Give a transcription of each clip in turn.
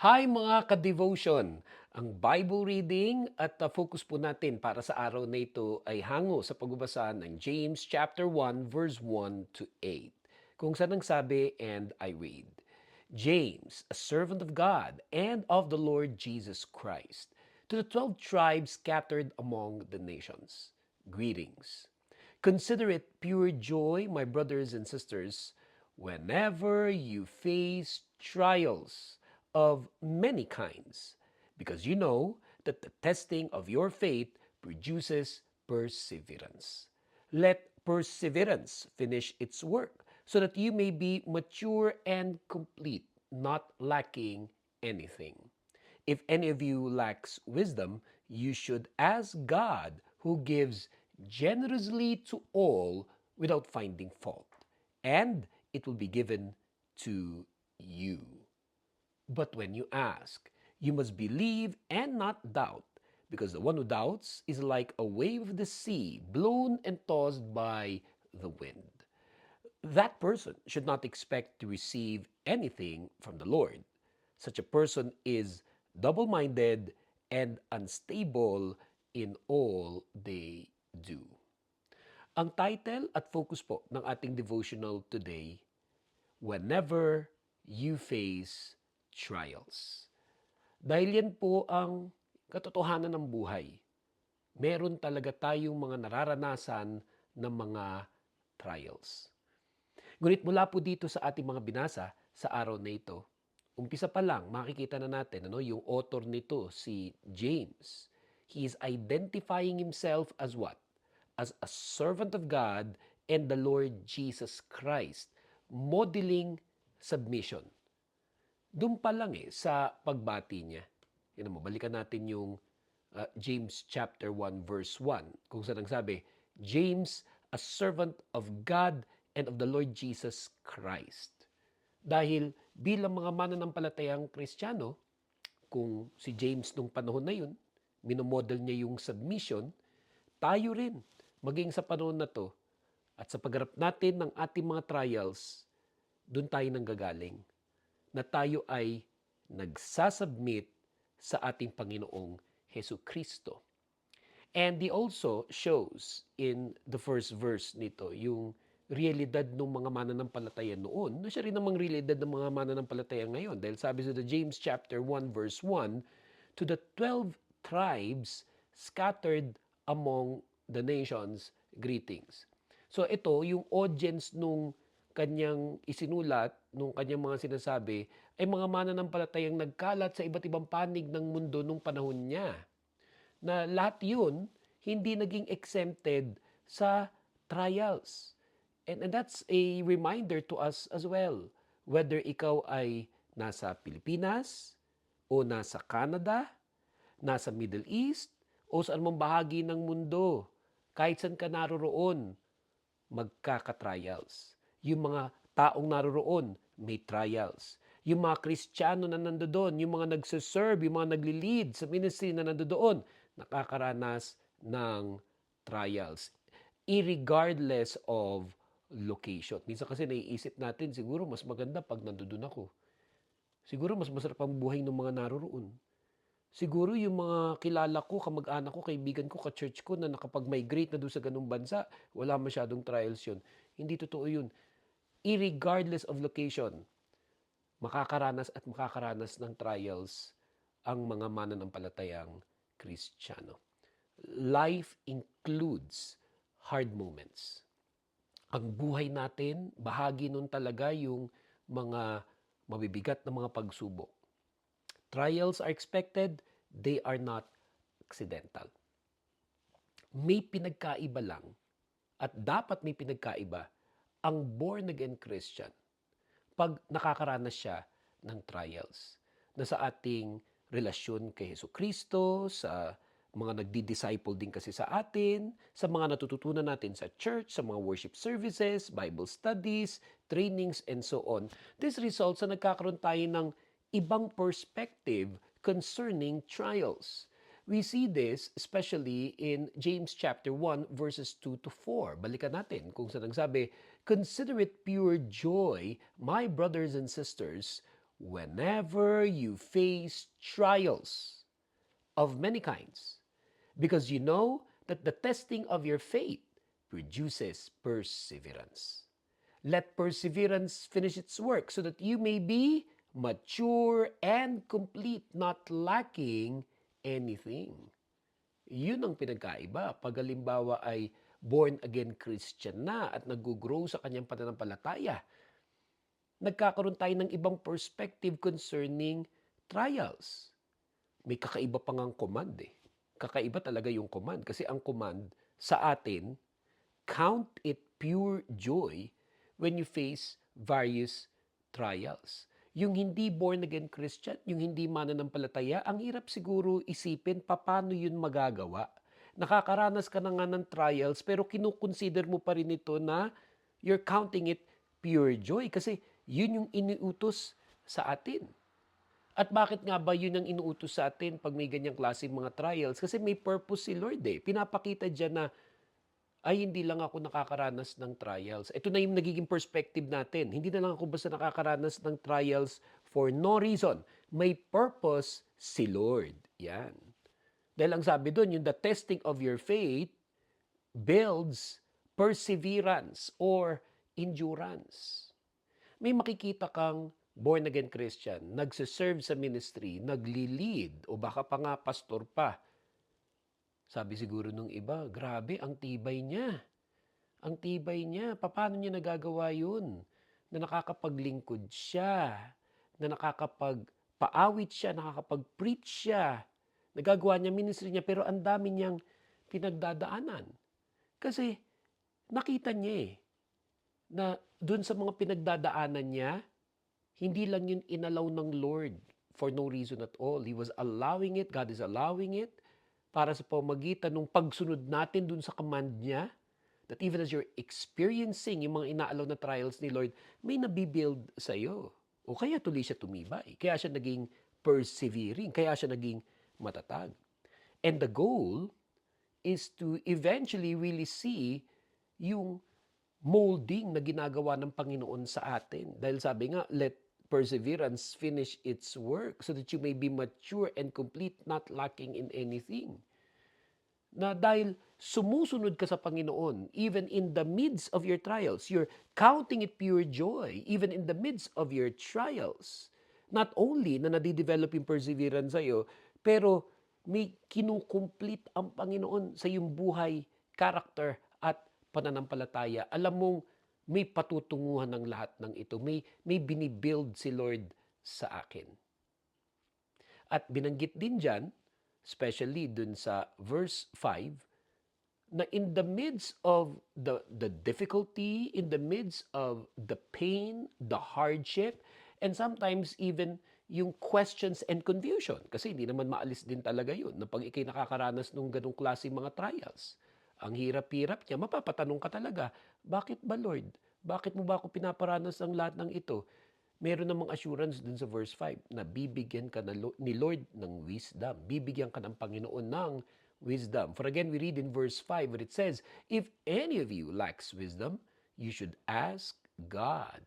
Hi mga ka-devotion! Ang Bible reading at focus po natin para sa araw na ito ay hango sa pagbabasa ng James chapter 1 verse 1 to 8. Kung saan ang sabi, and I read, James, a servant of God and of the Lord Jesus Christ, to the 12 tribes scattered among the nations. Greetings. Consider it pure joy, my brothers and sisters, whenever you face trials of many kinds, because you know that the testing of your faith produces perseverance. Let perseverance finish its work, so that you may be mature and complete, not lacking anything. If any of you lacks wisdom, you should ask God, who gives generously to all without finding fault, and it will be given to you. But when you ask, you must believe and not doubt, because the one who doubts is like a wave of the sea, blown and tossed by the wind. That person should not expect to receive anything from the Lord. Such a person is double minded and unstable in all they do. Ang title at focus po ng ating devotional today, Whenever You Face Trials. Dahil yan po ang katotohanan ng buhay. Meron talaga tayong mga nararanasan ng mga trials. Ngunit mula po dito sa ating mga binasa sa araw na ito, umpisa pa lang makikita na natin yung author nito, si James. He is identifying himself as what? As a servant of God and the Lord Jesus Christ, modeling submission. Doon pa lang sa pagbati niya. Yan mo, balikan natin yung James chapter 1 verse 1, kung saan ang sabi, James, a servant of God and of the Lord Jesus Christ. Dahil bilang mga mananampalatayang Kristiyano, kung si James nung panahon na yun, minomodel niya yung submission, tayo rin, maging sa panahon na to, at sa pagharap natin ng ating mga trials, doon tayo nanggagaling, na tayo ay nagsasubmit sa ating Panginoong Hesus Kristo. And he also shows in the first verse nito yung realidad ng mga mananampalataya noon na siya rin namang realidad ng mga mananampalataya ngayon. Dahil sabi sa the James chapter 1 verse 1, to the 12 tribes scattered among the nations, greetings. So ito, yung audience nung kanyang isinulat, nung kanyang mga sinasabi, ay mga mananampalatayang nagkalat sa iba't ibang panig ng mundo nung panahon niya, na lahat yun hindi naging exempted sa trials. And that's a reminder to us as well. Whether ikaw ay nasa Pilipinas, o nasa Canada, nasa Middle East, o saan mang bahagi ng mundo, kahit saan ka naroroon, magkaka-trials. Yung mga taong naroroon, may trials. Yung mga Kristiyano na nandoon, yung mga nagsiserve, yung mga nagli-lead sa ministry na nandoon, nakakaranas ng trials. Irregardless of location. Minsan kasi naiisip natin, siguro mas maganda pag nandoon ako. Siguro mas masarap ang buhay ng mga naroroon. Siguro yung mga kilala ko, kamag-anak ko, kaibigan ko, ka-church ko na nakapag-migrate na doon sa ganung bansa, wala masyadong trials yun. Hindi totoo yun. Irregardless of location, makakaranas ng trials ang mga mananampalatayang Kristiyano. Life includes hard moments. Ang buhay natin, bahagi nun talaga yung mga mabibigat na mga pagsubok. Trials are expected, they are not accidental. May pinagkaiba lang, at dapat may pinagkaiba, ang born-again Christian pag nakakaranas siya ng trials na sa ating relasyon kay Hesus Kristo, sa mga nagdi-disciple din kasi sa atin, sa mga natututunan natin sa church, sa mga worship services, Bible studies, trainings, and so on. This results sa nagkakaroon tayo ng ibang perspective concerning trials. We see this especially in James chapter 1 verses 2 to 4. Balikan natin kung saan nagsabi, Consider it pure joy, my brothers and sisters, whenever you face trials of many kinds, because you know that the testing of your faith produces perseverance. Let perseverance finish its work so that you may be mature and complete, not lacking anything. Yun ang pinagkaiba. Pag halimbawa ay born again Christian na at nag-grow sa kanyang pananampalataya, nagkakaroon tayo ng ibang perspective concerning trials. May kakaiba pa ngang command eh. Kakaiba talaga yung command. Kasi ang command sa atin, count it pure joy when you face various trials. Yung hindi born again Christian, yung hindi mananampalataya, ang hirap siguro isipin paano yun magagawa. Nakakaranas ka na nga ng trials pero kinukonsider mo pa rin ito na you're counting it pure joy kasi yun yung iniutos sa atin. At bakit nga ba yun ang inuutos sa atin pag may ganyang klaseng mga trials? Kasi may purpose si Lord eh. Pinapakita dyan na ay hindi lang ako nakakaranas ng trials. Ito na yung nagiging perspective natin. Hindi na lang ako basta nakakaranas ng trials for no reason. May purpose si Lord. Yan. Dahil ang sabi doon, yung the testing of your faith builds perseverance or endurance. May makikita kang born again Christian, nagsiserve sa ministry, nagli-lead, o baka pa nga pastor pa. Sabi siguro nung iba, grabe, ang tibay niya. Ang tibay niya. Paano niya nagagawa yun? Na nakakapaglingkod siya, na nakakapagpaawit siya, nakakapag-preach siya. Nagagawa niya ministry niya, pero ang dami niyang pinagdadaanan. Kasi nakita niya na dun sa mga pinagdadaanan niya, hindi lang yun inalaw ng Lord for no reason at all. He was allowing it, God is allowing it, para sa pamagitan ng pagsunod natin dun sa command niya, that even as you're experiencing yung mga inaalaw na trials ni Lord, may nabibuild sa iyo. O kaya tuloy siya tumibay. Kaya siya naging persevering. Kaya siya naging matatag. And the goal is to eventually really see yung molding na ginagawa ng Panginoon sa atin. Dahil sabi nga, let perseverance finish its work so that you may be mature and complete, not lacking in anything. Na dahil sumusunod ka sa Panginoon, even in the midst of your trials, you're counting it pure joy, even in the midst of your trials. Not only na nadidevelop yung perseverance sa'yo, pero may kinukumplete ang Panginoon sa iyong buhay, character, at pananampalataya. Alam mong may patutunguhan ng lahat ng ito. May binibuild si Lord sa akin. At binanggit din dyan, especially dun sa verse 5, na in the midst of the difficulty, in the midst of the pain, the hardship, and sometimes even yung questions and confusion. Kasi hindi naman maalis din talaga yun na pag ikay nakakaranas ng ganong klaseng mga trials. Ang hirap-hirap niya, mapapatanong ka talaga, bakit ba Lord? Bakit mo ba ako pinaparanas ng lahat ng ito? Meron namang assurance dun sa verse 5 na bibigyan ka ni Lord ng wisdom. Bibigyan ka ng Panginoon ng wisdom. For again, we read in verse 5 where it says, if any of you lacks wisdom, you should ask God,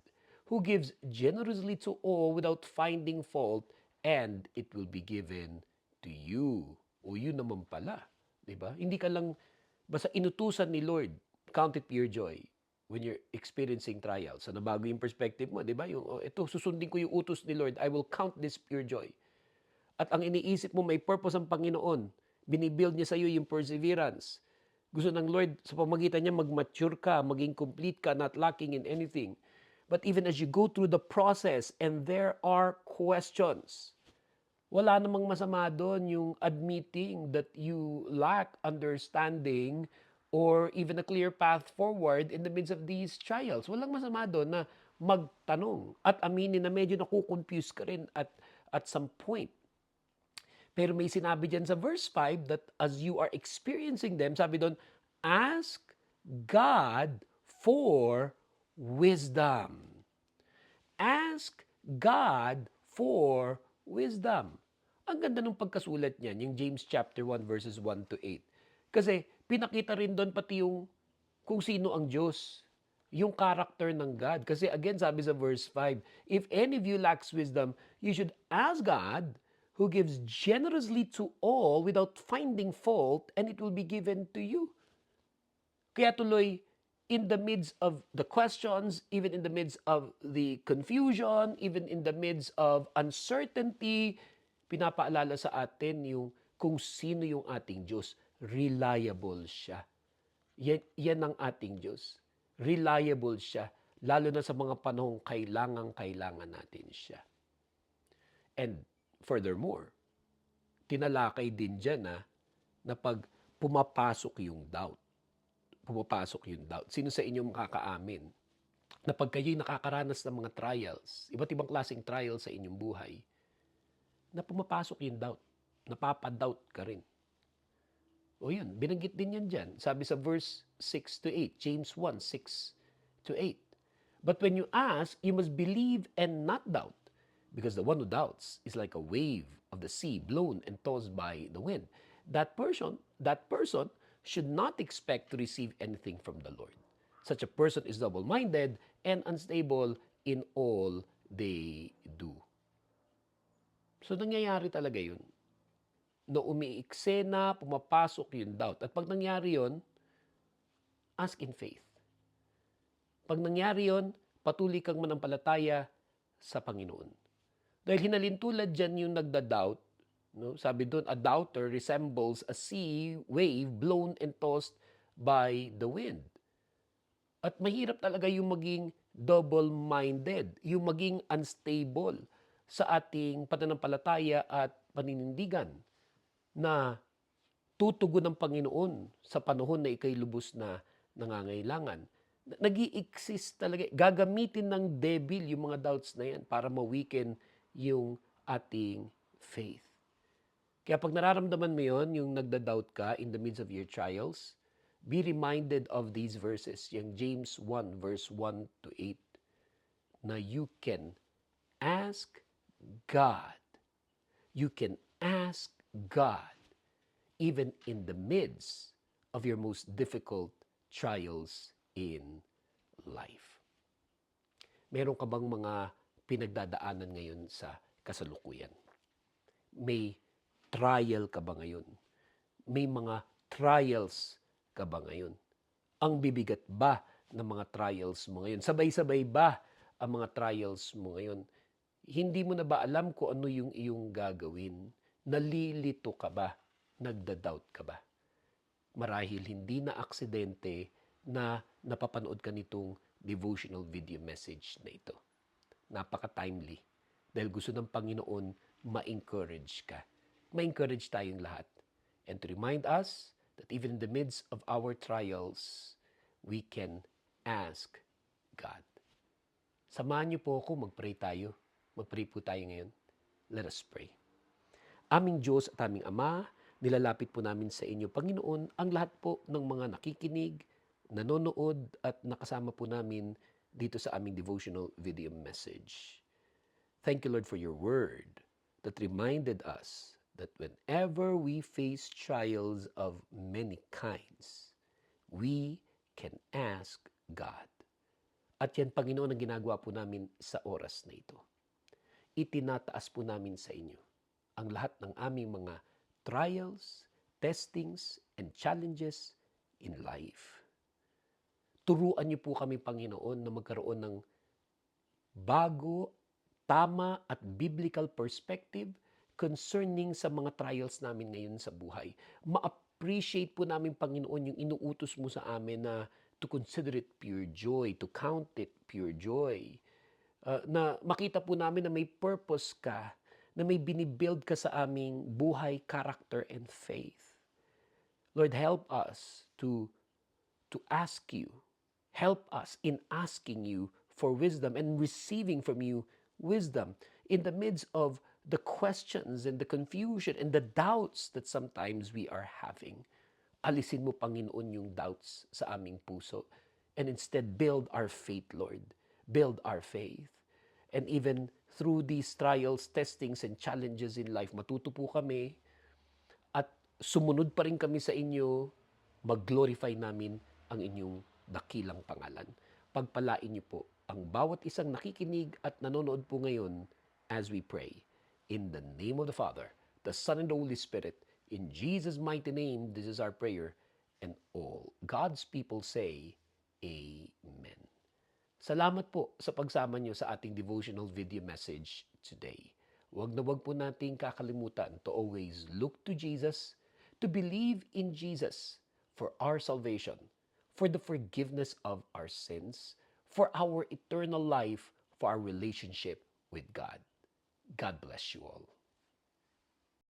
who gives generously to all without finding fault, and it will be given to you. O yun naman pala. Diba? Hindi ka lang basta inutusan ni Lord, count it pure joy when you're experiencing trials. So nabago yung perspective mo, di ba? Yung, oh, ito, susundin ko yung utos ni Lord. I will count this pure joy. At ang iniisip mo, may purpose ang Panginoon. Binibuild niya sa iyo yung perseverance. Gusto ng Lord, sa pamagitan niya, mag-mature ka, maging complete ka, not lacking in anything. But even as you go through the process and there are questions, wala namang masama doon yung admitting that you lack understanding or even a clear path forward in the midst of these trials. Walang masama doon na magtanong at aminin na medyo nakukonfuse ka rin at some point. Pero may sinabi dyan sa verse 5 that as you are experiencing them, sabi doon, ask God for wisdom. Ask God for wisdom. Ang ganda ng pagkasulat niyan, yung James chapter 1 verses 1 to 8. Kasi pinakita rin doon pati yung kung sino ang Diyos. yung character ng God. Kasi again, sabi sa verse 5, if any of you lacks wisdom, you should ask God, who gives generously to all without finding fault, and it will be given to you. Kaya tuloy, in the midst of the questions, even in the midst of the confusion, even in the midst of uncertainty, pinapaalala sa atin yung kung sino yung ating Diyos. Reliable siya. Yan ang ating Diyos. Reliable siya, lalo na sa mga panahong kailangan natin siya. And furthermore, tinalakay din dyan na pag pumapasok yung doubt. Sino sa inyo makakaamin na pag kayo'y nakakaranas ng mga trials, iba't ibang klaseng trials sa inyong buhay, na pumapasok yung doubt, napapadoubt ka rin. O yun, binanggit din yan dyan. Sabi sa verse 6 to 8, James 1, 6 to 8. But when you ask, you must believe and not doubt, because the one who doubts is like a wave of the sea blown and tossed by the wind. That person should not expect to receive anything from the Lord. Such a person is double-minded and unstable in all they do. So nangyayari talaga yun. Na umiiksena, pumapasok yung doubt. At pag nangyari yun, ask in faith. Pag nangyari yun, patuloy kang manampalataya sa Panginoon. Dahil hinalintulad dyan yung nagda-doubt, no? Sabi doon, a doubter resembles a sea wave blown and tossed by the wind. At mahirap talaga yung maging double-minded, yung maging unstable sa ating pananampalataya at paninindigan na tutugon ng Panginoon sa panahon na ikay lubos na nangangailangan. Nag-i-exist talaga. Gagamitin ng devil yung mga doubts na yan para ma-weaken yung ating faith. Kaya pag nararamdaman mo yon, yung nagda-doubt ka in the midst of your trials, be reminded of these verses, yung James 1 verse 1 to 8, na you can ask God. You can ask God even in the midst of your most difficult trials in life. Meron ka bang mga pinagdadaanan ngayon sa kasalukuyan? May trial ka ba ngayon? May mga trials ka ba ngayon? Ang bibigat ba ng mga trials mo ngayon? Sabay-sabay ba ang mga trials mo ngayon? Hindi mo na ba alam kung ano yung iyong gagawin? Nalilito ka ba? Nagda-doubt ka ba? Marahil hindi na aksidente na napapanood ka nitong devotional video message na ito. Napaka-timely. Dahil gusto ng Panginoon ma-encourage ka. Ma-encourage tayong lahat. And to remind us that even in the midst of our trials, we can ask God. Samahan niyo po ako, mag-pray tayo. Mag-pray po tayo ngayon. Let us pray. Aming Diyos at aming Ama, nilalapit po namin sa inyo, Panginoon, ang lahat po ng mga nakikinig, nanonood at nakasama po namin dito sa aming devotional video message. Thank you, Lord, for your word that reminded us that whenever we face trials of many kinds, we can ask God. At yan, Panginoon, ang ginagawa po namin sa oras na ito. Itinataas po namin sa inyo ang lahat ng aming mga trials, testings, and challenges in life. Turuan niyo po kami, Panginoon, na magkaroon ng bago, tama at biblical perspective concerning sa mga trials namin ngayon sa buhay. Ma-appreciate po namin, Panginoon, yung inuutos mo sa amin na to consider it pure joy, to count it pure joy. Na makita po namin na may purpose ka, na may binibuild ka sa aming buhay, character, and faith. Lord, help us to ask you. Help us in asking you for wisdom and receiving from you wisdom in the midst of the questions and the confusion and the doubts that sometimes we are having. Alisin mo, Panginoon, yung doubts sa aming puso and instead build our faith, Lord. Build our faith. And even through these trials, testings, and challenges in life, matuto po kami at sumunod pa rin kami sa inyo, mag-glorify namin ang inyong dakilang pangalan. pagpalain niyo po ang bawat isang nakikinig at nanonood po ngayon as we pray. In the name of the Father, the Son, and the Holy Spirit, in Jesus' mighty name, this is our prayer. And all God's people say, Amen. Salamat po sa pagsama niyo sa ating devotional video message today. Huwag na huwag po nating kakalimutan to always look to Jesus, to believe in Jesus for our salvation, for the forgiveness of our sins, for our eternal life, for our relationship with God. God bless you all.